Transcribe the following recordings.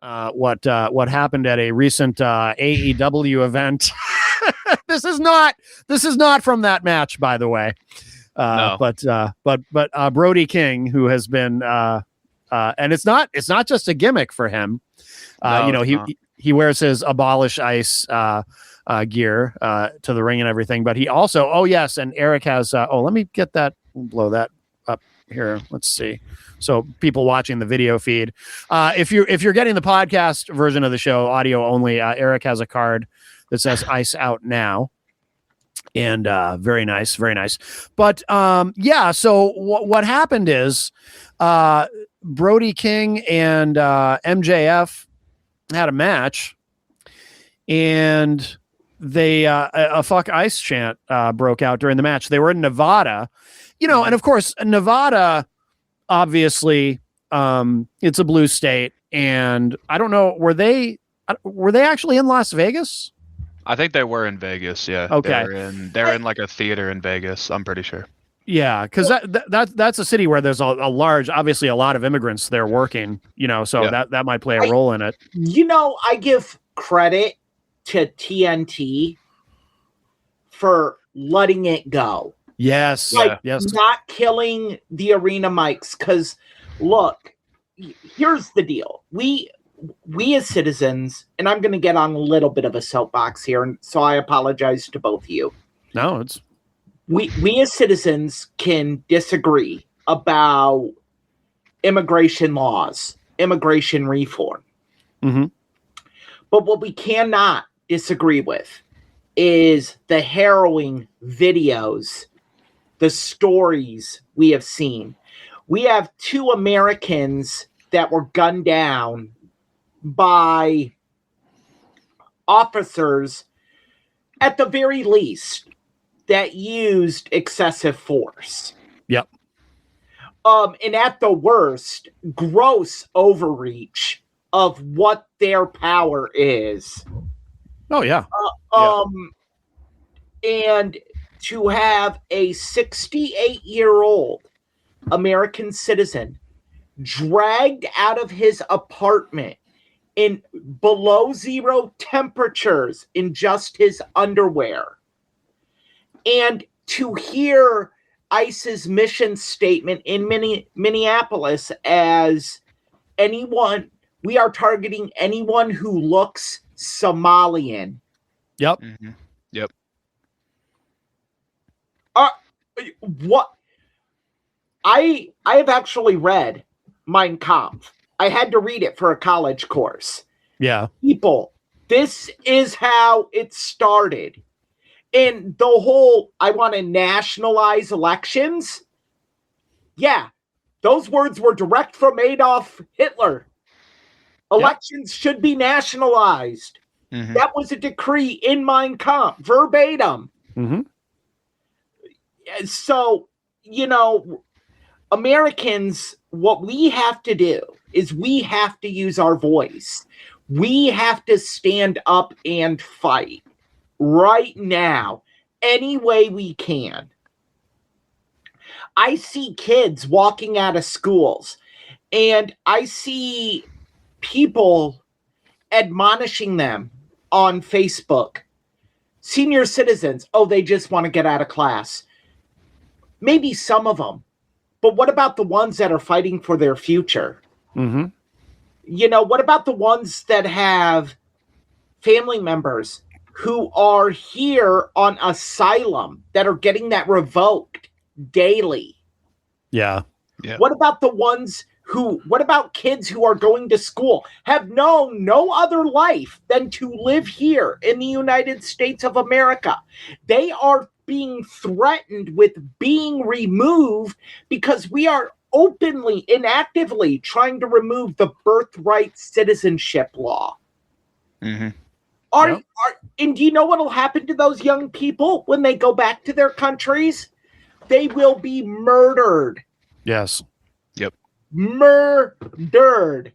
what happened at a recent AEW event. This is not from that match, by the way. No. But Brody King, who has been and it's not just a gimmick for him. He wears his Abolish Ice gear to the ring and everything, but he also, and Eric has let me get that, blow that up here. Let's see. So people watching the video feed, if you're getting the podcast version of the show, audio only, Eric has a card that says Ice Out Now. And very nice, very nice. But so what happened is Brody King and MJF had a match, and they a fuck ice chant broke out during the match. They were in Nevada, and of course Nevada, obviously, it's a blue state, and I don't know, were they actually in Las Vegas? I think they were in Vegas. Yeah. Okay. They're in like a theater in Vegas. I'm pretty sure. Yeah, because that's a city where there's a large, obviously a lot of immigrants there working, so that might play a role in it. I give credit to TNT for letting it go. Yes. Yes. Not killing the arena mics. Because look, here's the deal. We as citizens, and I'm going to get on a little bit of a soapbox here, and so I apologize to both of you. No, it's... We as citizens can disagree about immigration laws, immigration reform. Mm-hmm. But what we cannot disagree with is the harrowing videos, the stories we have seen. We have 2 Americans that were gunned down by officers, at the very least, that used excessive force. Yep. And at the worst, gross overreach of what their power is. Oh, yeah. And to have a 68-year-old American citizen dragged out of his apartment in below zero temperatures in just his underwear. And to hear ICE's mission statement in Minneapolis as we are targeting anyone who looks Somalian. Yep. Mm-hmm. Yep. What? I have actually read Mein Kampf. I had to read it for a college course. Yeah. People, this is how it started. And the whole, I want to nationalize elections. Yeah, those words were direct from Adolf Hitler. Elections should be nationalized. Mm-hmm. That was a decree in Mein Kampf, verbatim. Mm-hmm. So, Americans, what we have to do is we have to use our voice. We have to stand up and fight right now, any way we can. I see kids walking out of schools, and I see people admonishing them on Facebook. Senior citizens, they just want to get out of class. Maybe some of them. But what about the ones that are fighting for their future? Mm-hmm. What about the ones that have family members who are here on asylum that are getting that revoked daily? Yeah. What about what about kids who are going to school, have known no other life than to live here in the United States of America? They are being threatened with being removed because we are openly and actively trying to remove the birthright citizenship law. Mm-hmm. And do you know what will happen to those young people when they go back to their countries? They will be murdered. Yes. Yep. Murdered.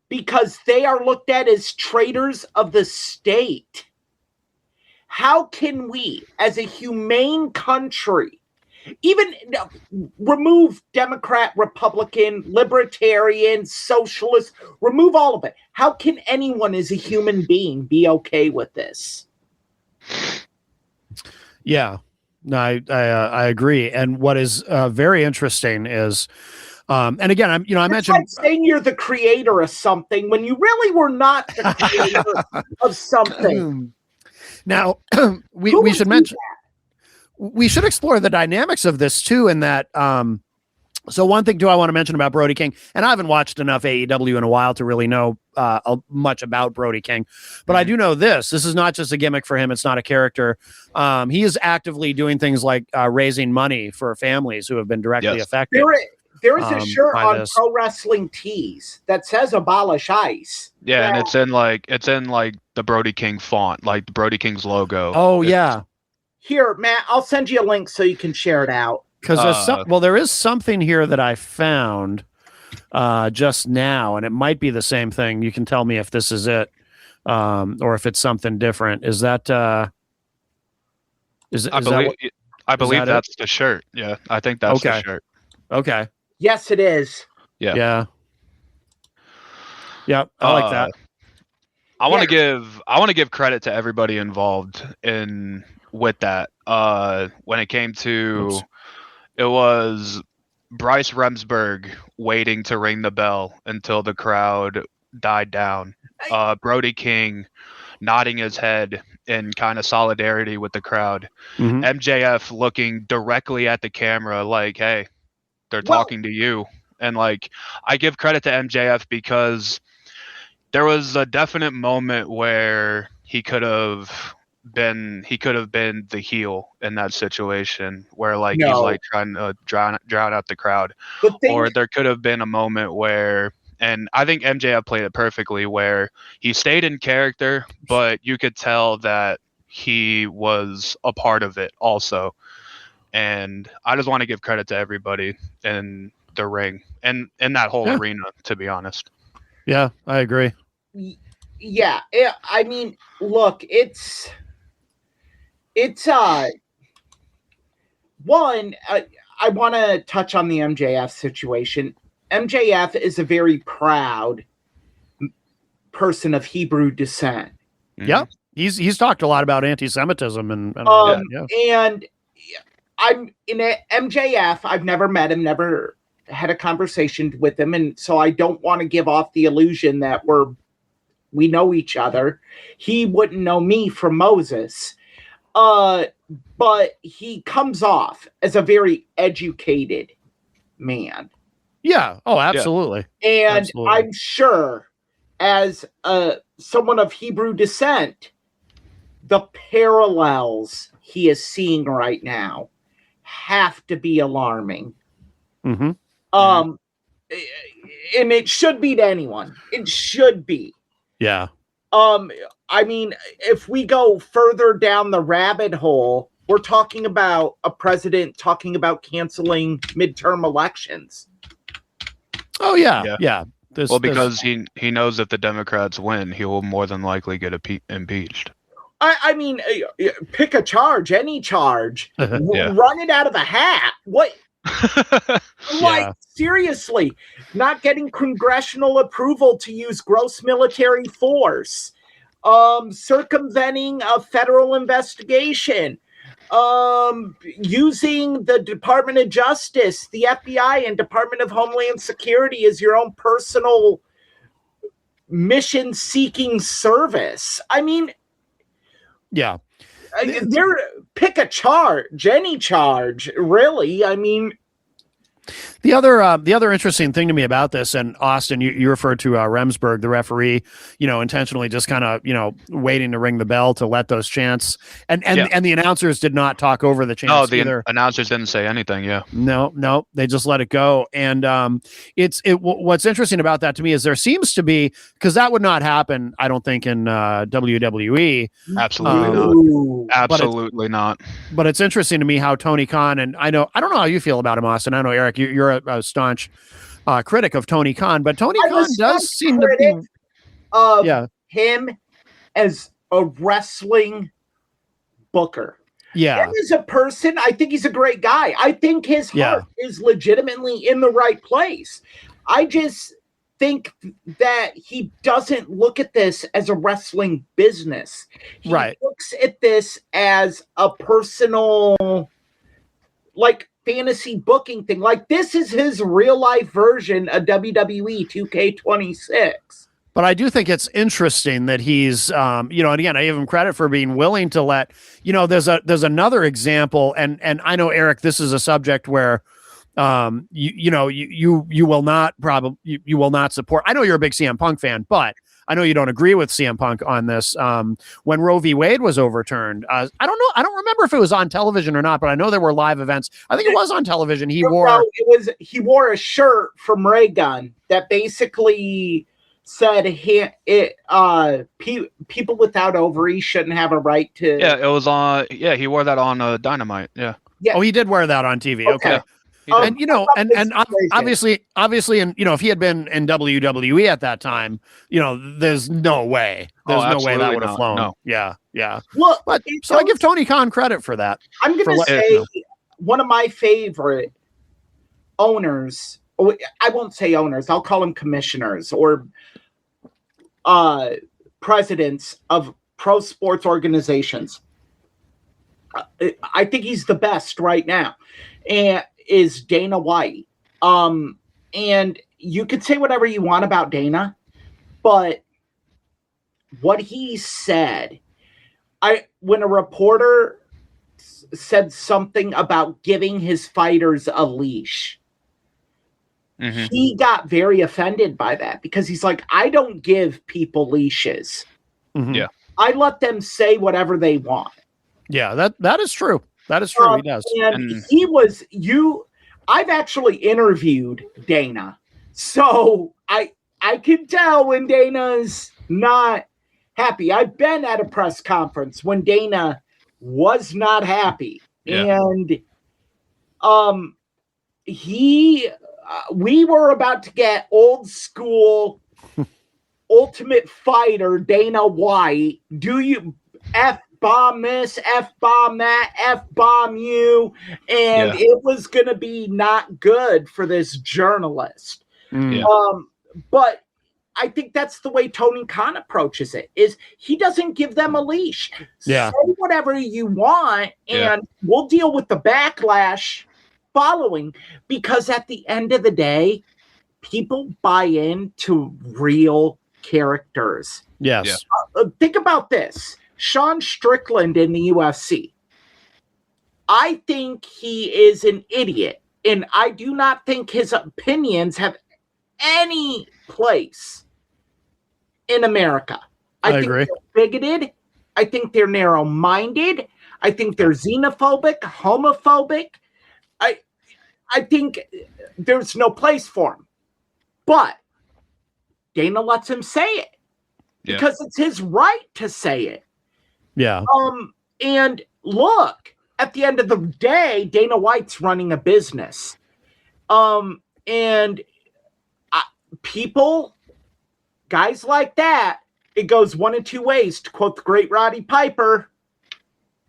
Because they are looked at as traitors of the state. How can we, as a humane country, even remove Democrat, Republican, Libertarian, Socialist, remove all of it. How can anyone as a human being be okay with this? Yeah, no, I agree. And what is very interesting is, and again, I mentioned like saying you're the creator of something when you really were not the creator of something. Now, we should mention we should explore the dynamics of this too. In that, so one thing too I want to mention about Brody King, and I haven't watched enough AEW in a while to really know much about Brody King, but I do know this is not just a gimmick for him. It's not a character. He is actively doing things like raising money for families who have been directly affected. There is a shirt on this. Pro Wrestling Tees that says "Abolish ICE." Yeah, and it's in like the Brody King font, like the Brody King's logo. Oh yeah. Here, Matt, I'll send you a link so you can share it out. Because there is something here that I found just now, and it might be the same thing. You can tell me if this is it, or if it's something different. Is that? I believe that's the shirt. Yeah, I think that's the shirt. Okay. Yes, it is. Yeah. Yeah. Yeah, I like that. I want to give credit to everybody involved with that. When it came to. It was Bryce Remsburg waiting to ring the bell until the crowd died down. Brody King nodding his head in kind of solidarity with the crowd. Mm-hmm. MJF looking directly at the camera like, hey, they're talking to you. And like, I give credit to MJF because there was a definite moment where he could have been the heel in that situation where like he's like trying to drown out the crowd, or there could have been a moment where, and I think MJF played it perfectly, where he stayed in character but you could tell that he was a part of it also. And I just want to give credit to everybody in the ring and in that whole arena, to be honest. Yeah, I agree. Yeah, I mean, look, it's one, I want to touch on the MJF situation. MJF is a very proud person of Hebrew descent. Yeah, he's talked a lot about anti-Semitism and I'm in MJF. I've never met him, never had a conversation with him, and so I don't want to give off the illusion that we know each other. He wouldn't know me from Moses. But he comes off as a very educated man. Yeah. Oh, absolutely. Yeah. And I'm sure as someone of Hebrew descent, the parallels he is seeing right now have to be alarming. Mm-hmm. And it should be to anyone. It should be. Yeah. I mean, if we go further down the rabbit hole, we're talking about a president talking about canceling midterm elections. Oh, yeah. Because he knows if the Democrats win, he will more than likely get impeached. I mean, pick a charge, any charge. Run it out of a hat. What? Seriously, not getting congressional approval to use gross military force, circumventing a federal investigation, using the Department of Justice, the FBI, and Department of Homeland Security as your own personal mission-seeking service. I mean, yeah. Pick a charge, any charge, really. I mean, the other interesting thing to me about this, and Austin, you referred to Remsburg, the referee, intentionally just kind of, waiting to ring the bell to let those chants, and the announcers did not talk over the chants. No, the announcers didn't say anything. Yeah, no, they just let it go. And what's interesting about that to me is there seems to be, because that would not happen, I don't think, in WWE. Absolutely not. Absolutely not. But it's interesting to me how Tony Khan, and I don't know how you feel about him, Austin. I know, Eric, you're a staunch critic of Tony Khan, but Tony Khan does seem to be him as a wrestling booker. Yeah. And as a person, I think he's a great guy. I think his heart is legitimately in the right place. I just think that he doesn't look at this as a wrestling business. He looks at this as a personal, like, fantasy booking thing. Like, this is his real life version of WWE 2K26. But I do think it's interesting that he's, and again, I give him credit for being willing to let, there's another example, and I know, Eric, this is a subject where, you will not you will not support. I know you're a big CM Punk fan, but I know you don't agree with CM Punk on this. When Roe v. Wade was overturned, I don't know. I don't remember if it was on television or not, but I know there were live events. I think it was on television. He wore a shirt from Ray Gun that basically said people without ovaries shouldn't have a right to. Yeah, it was on. Yeah, he wore that on Dynamite. Yeah. Oh, he did wear that on TV. Okay. And obviously, and if he had been in WWE at that time, there's no way, no way that would have flown. No. Yeah. Well, so I give Tony Khan credit for that. I'm going to say one of my favorite owners. I won't say owners. I'll call them commissioners or presidents of pro sports organizations. I think he's the best right now, and is Dana White. And you could say whatever you want about Dana, but what he said, when a reporter said something about giving his fighters a leash, he got very offended by that because he's like, I don't give people leashes. Yeah. I let them say whatever they want. Yeah, that is true. That is true. He does. And I've actually interviewed Dana. So I can tell when Dana's not happy. I've been at a press conference when Dana was not happy. Yeah. And we were about to get old school Ultimate Fighter Dana White. Do you F-bomb this, F-bomb that, F-bomb you, and it was going to be not good for this journalist. But I think that's the way Tony Khan approaches it, is he doesn't give them a leash. Yeah. Say whatever you want, and we'll deal with the backlash following, because at the end of the day, people buy into real characters. Yes. Think about this. Sean Strickland in the UFC. I think he is an idiot, and I do not think his opinions have any place in America. I think agree. They're bigoted. I think they're narrow-minded. I think they're xenophobic, homophobic. I think there's no place for him. But Dana lets him say it because it's his right to say it. Yeah. And look, at the end of the day, Dana White's running a business. And people, guys like that, it goes one of two ways, to quote the great Roddy Piper.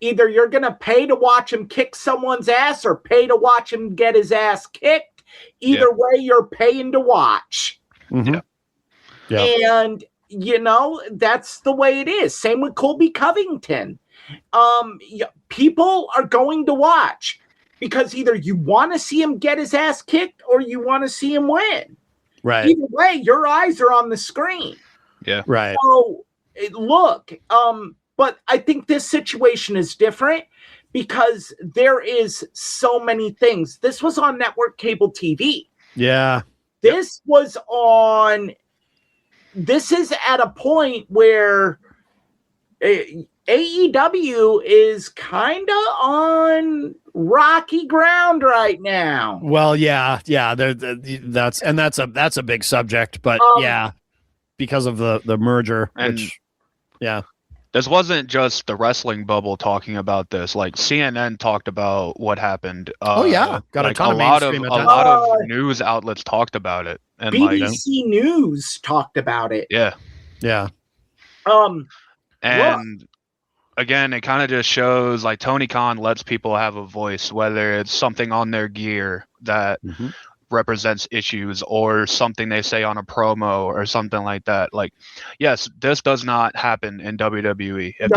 Either you're going to pay to watch him kick someone's ass or pay to watch him get his ass kicked. Either way, you're paying to watch. Mm-hmm. Yeah. And that's the way it is. Same with Colby Covington. People are going to watch because either you want to see him get his ass kicked or you want to see him win. Right. Either way, your eyes are on the screen. Yeah. Right. So look, but I think this situation is different because there is so many things. This was on network cable TV. Yeah. This is at a point where AEW is kind of on rocky ground right now. Well, yeah. That's a big subject, but because of the merger, this wasn't just the wrestling bubble talking about this. Like CNN talked about what happened. Got a ton of mainstream attention. A lot of news outlets talked about it, and BBC News talked about it. Yeah. Yeah. And again, it kind of just shows like Tony Khan lets people have a voice, whether it's something on their gear that represents issues or something they say on a promo or something like that. Like, yes, this does not happen in WWE. If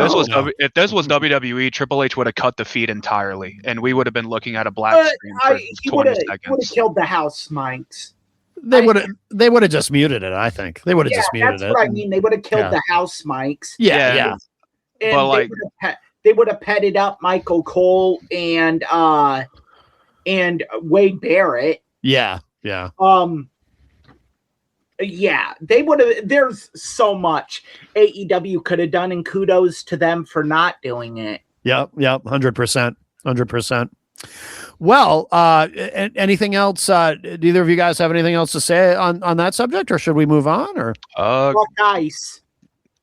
this was WWE, Triple H would have cut the feed entirely, and we would have been looking at a black screen for 20 seconds. He would have killed the house mics. They would have just muted it. I think they would have just muted it. That's what I mean. They would have killed the house mics. Yeah. And but like they would have petted up Michael Cole and Wade Barrett. Yeah. Yeah, they would have. There's so much AEW could have done, and kudos to them for not doing it. Yep, 100%. Well, anything else? Do either of you guys have anything else to say on that subject, or should we move on? Or nice.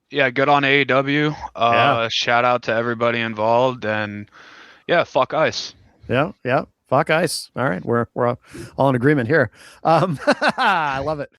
Yeah, good on AEW. Shout out to everybody involved, and fuck Ice. Yeah. Fuck Ice. All right, we're all in agreement here. I love it.